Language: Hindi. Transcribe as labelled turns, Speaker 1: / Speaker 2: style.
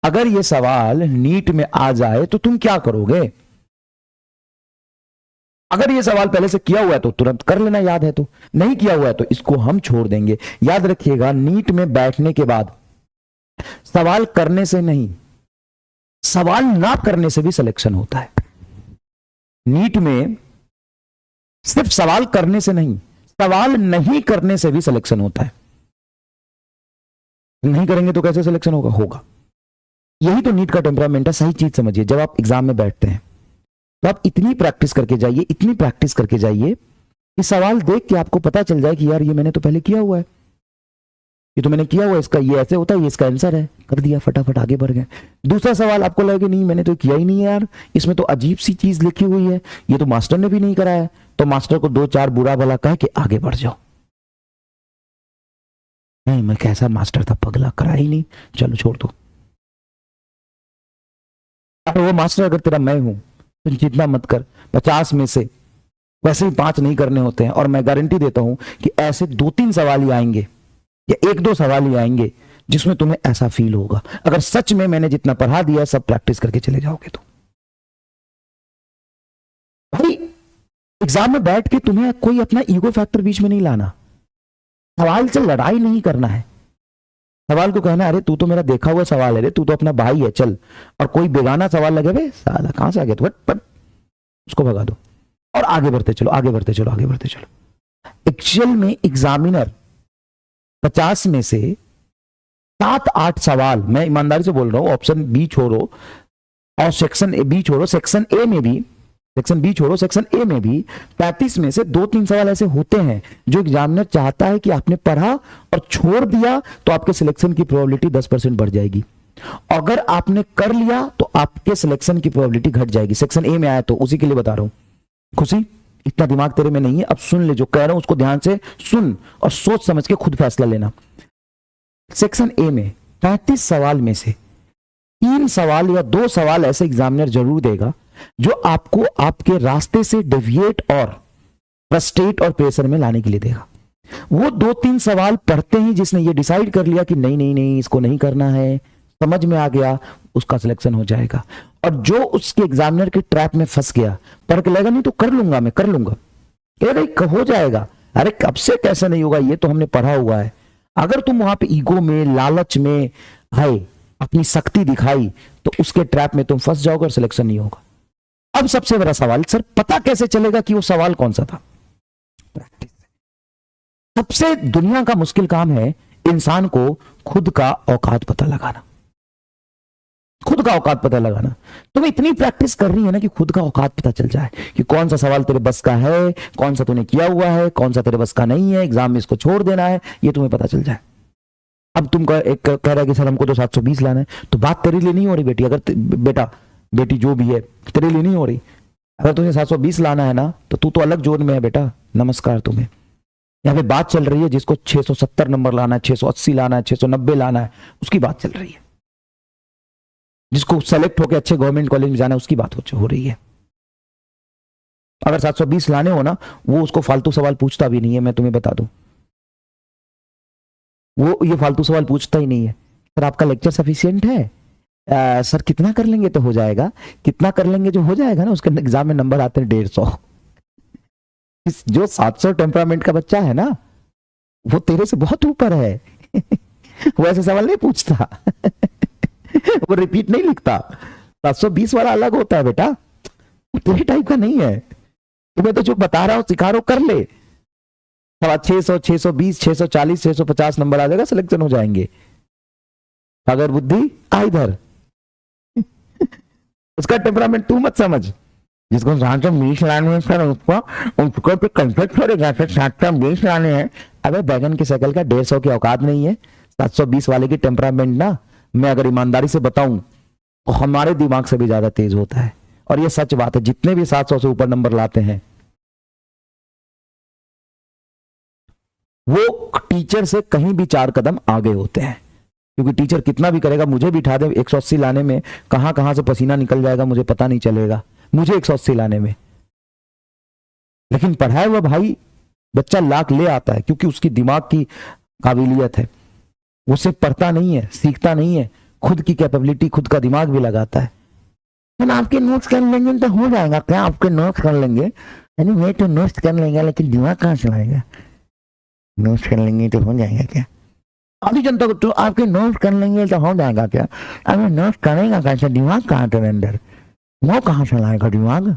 Speaker 1: अगर ये सवाल नीट में आ जाए तो तुम क्या करोगे? अगर ये सवाल पहले से किया हुआ है तो तुरंत कर लेना, याद है तो। नहीं किया हुआ है तो इसको हम छोड़ देंगे। याद रखिएगा, नीट में बैठने के बाद सवाल करने से नहीं, सवाल ना करने से भी सिलेक्शन होता है। नीट में सिर्फ सवाल करने से नहीं, सवाल नहीं करने से भी सिलेक्शन होता है। नहीं करेंगे तो कैसे सिलेक्शन होगा? होगा। यही तो नीट का टेम्परामेंट है। सही चीज समझिए, जब आप एग्जाम में बैठते हैं तो आप इतनी प्रैक्टिस करके जाइए, इतनी प्रैक्टिस करके जाइए कि सवाल देख के आपको पता चल जाए कि यार ये मैंने तो पहले किया हुआ है, ये तो मैंने किया हुआ है, इसका ये ऐसे होता है, ये इसका आंसर है, कर दिया, फटाफट आगे बढ़ गए। दूसरा सवाल आपको लगे नहीं मैंने तो किया ही नहीं है यार, इसमें तो अजीब सी चीज लिखी हुई है, ये तो मास्टर ने भी नहीं कराया है, तो मास्टर को 2-4 बुरा भला कह के आगे बढ़ जाओ। नहीं, मैं कैसा मास्टर था, पगला, करा ही नहीं, चलो छोड़ दो। अरे वो मास्टर अगर तेरा मैं हूं तो चिंता मत कर, 50 में से वैसे ही 5 नहीं करने होते हैं, और मैं गारंटी देता हूं कि ऐसे 2-3 सवाल ही आएंगे या 1-2 सवाल ही आएंगे जिसमें तुम्हें ऐसा फील होगा। अगर सच में मैंने जितना पढ़ा दिया है सब प्रैक्टिस करके चले जाओगे तो। भाई एग्जाम में बैठ के तुम्हें कोई अपना ईगो फैक्टर बीच में नहीं लाना, सवाल से लड़ाई नहीं करना है। सवाल को कहना अरे तू तो मेरा देखा हुआ सवाल है रे, तू तो अपना भाई है, चल। और कोई बेगाना सवाल लगे, बे साला कहां से आ गया तू, बट उसको भगा दो और आगे बढ़ते चलो, आगे बढ़ते चलो, आगे बढ़ते चलो। एक्चुअल में एग्जामिनर 50 में से 7-8 सवाल, मैं ईमानदारी से बोल रहा हूं, ऑप्शन बी छोड़ो और सेक्शन बी छोड़ो, सेक्शन ए में भी, सेक्शन बी छोड़ो, सेक्शन ए में भी 35 में से 2-3 सवाल ऐसे होते हैं जो एग्जामिनर चाहता है कि आपने पढ़ा और छोड़ दिया तो आपके सिलेक्शन की प्रोबेबिलिटी 10% बढ़ जाएगी। अगर आपने कर लिया तो आपके सिलेक्शन की प्रोबेबिलिटी घट जाएगी। सेक्शन ए में आया तो उसी के लिए बता रहा हूं। खुशी, इतना दिमाग तेरे में नहीं है, अब सुन ले, जो कह रहा हूं उसको ध्यान से सुन और सोच समझ के खुद फैसला लेना। सेक्शन ए में 35 सवाल में से 3 सवाल या 2 सवाल ऐसे एग्जामिनर जरूर देगा जो आपको आपके रास्ते से डेविएट और फ्रस्ट्रेट और प्रेशर में लाने के लिए देगा। वो 2-3 सवाल पढ़ते ही जिसने ये डिसाइड कर लिया कि नहीं नहीं नहीं इसको नहीं करना है, समझ में आ गया, उसका सिलेक्शन हो जाएगा। और जो उसके एग्जामिनर के ट्रैप में फंस गया, पढ़ के लगेगा नहीं तो कर लूंगा, मैं कर लूंगा, हो जाएगा, अरे कब से कैसे नहीं होगा, ये तो हमने पढ़ा हुआ है। अगर तुम वहां पे ईगो में, लालच में है, अपनी शक्ति दिखाई, तो उसके ट्रैप में तुम फंस जाओगे और सिलेक्शन नहीं होगा। अब सबसे बड़ा सवाल, सर पता कैसे चलेगा कि वो सवाल कौन सा था? प्रैक्टिस। सबसे दुनिया का मुश्किल काम है इंसान को खुद का औकात पता लगाना, खुद का औकात पता लगाना। तुम्हें इतनी प्रैक्टिस करनी है ना कि खुद का औकात पता चल जाए कि कौन सा सवाल तेरे बस का है, कौन सा तूने किया हुआ है, कौन सा तेरे बस का नहीं है, एग्जाम में इसको छोड़ देना है, ये तुम्हें पता चल जाए। अब तुम एक कह रहा है कि सर हमको तो 720 लाना है, तो बात तेरे लिए नहीं हो रही बेटी, अगर बेटा बेटी जो भी है तेरे लिए नहीं हो रही। अगर तुझे 720 लाना है ना तो तू तो अलग जोन में है बेटा, नमस्कार तुम्हें। यहाँ पे बात चल रही है जिसको 670 नंबर लाना है, 680 लाना है, 690 लाना है, उसकी बात चल रही है। जिसको सेलेक्ट होकर अच्छे गवर्नमेंट कॉलेज में जाना है उसकी बात हो रही है। अगर 720 लाने हो ना, वो उसको फालतू सवाल पूछता भी नहीं है, मैं तुम्हें बता दूं, वो ये फालतू सवाल पूछता ही नहीं है। सर आपका लेक्चर सफिशिएंट है, सर कितना कर लेंगे तो हो जाएगा, कितना कर लेंगे जो हो जाएगा ना, उसके एग्जाम में नंबर आते हैं 150। जो 700 टेम्परामेंट का बच्चा है ना, वो तेरे से बहुत ऊपर है। वो ऐसे सवाल नहीं पूछता। वो रिपीट नहीं लिखता। 720 वाला अलग होता है बेटा, वो तेरे टाइप का नहीं है। तुम्हें तो जो बता रहा हूं, सिखा रहा हूं, कर ले। 600, 620, 640, 650 नंबर आ जाएगा, सिलेक्शन हो जाएंगे। अगर बुद्धि आ इधर। उसका टेम्परामेंट तू मत समझ। जिसको 720 लाने हैं सर, उसको तो कंसेप्ट छोड़ेगा, 720 लाने हैं। अबे बैगन की शक्ल का 150 की औकात नहीं है। 720 वाले की टेम्परामेंट ना, मैं अगर ईमानदारी से बताऊं तो हमारे दिमाग से भी ज्यादा तेज होता है। और ये सच बात है, जितने भी 700 से ऊपर नंबर लाते हैं वो टीचर से कहीं भी 4 कदम आगे होते हैं। क्योंकि टीचर कितना भी करेगा, मुझे भी उठा दे 180 लाने में, कहां कहां से पसीना निकल जाएगा मुझे पता नहीं चलेगा, मुझे 180 लाने में। लेकिन पढ़ाया हुआ भाई बच्चा लाख ले आता है, क्योंकि उसकी दिमाग की काबिलियत है। वो सिर्फ पढ़ता नहीं है, सीखता नहीं है, खुद की कैपेबिलिटी, खुद का दिमाग भी लगाता है। लेकिन आपके नोट्स कर लेंगे तो हो जाएगा क्या? आपके नोट्स कर लेंगे, यानी मैं तो नोट्स कर लेंगे लेकिन दिमाग कहाँ चलाएगा? नोट्स कर लेंगे तो हो जाएगा क्या? आधी जनता को तो आपके नोट्स कर लेंगे तो हो जाएगा क्या? अगर नोट्स करेगा कैसे? दिमाग कहाँ तेरे अंदर? वो कहाँ चलाएगा दिमाग?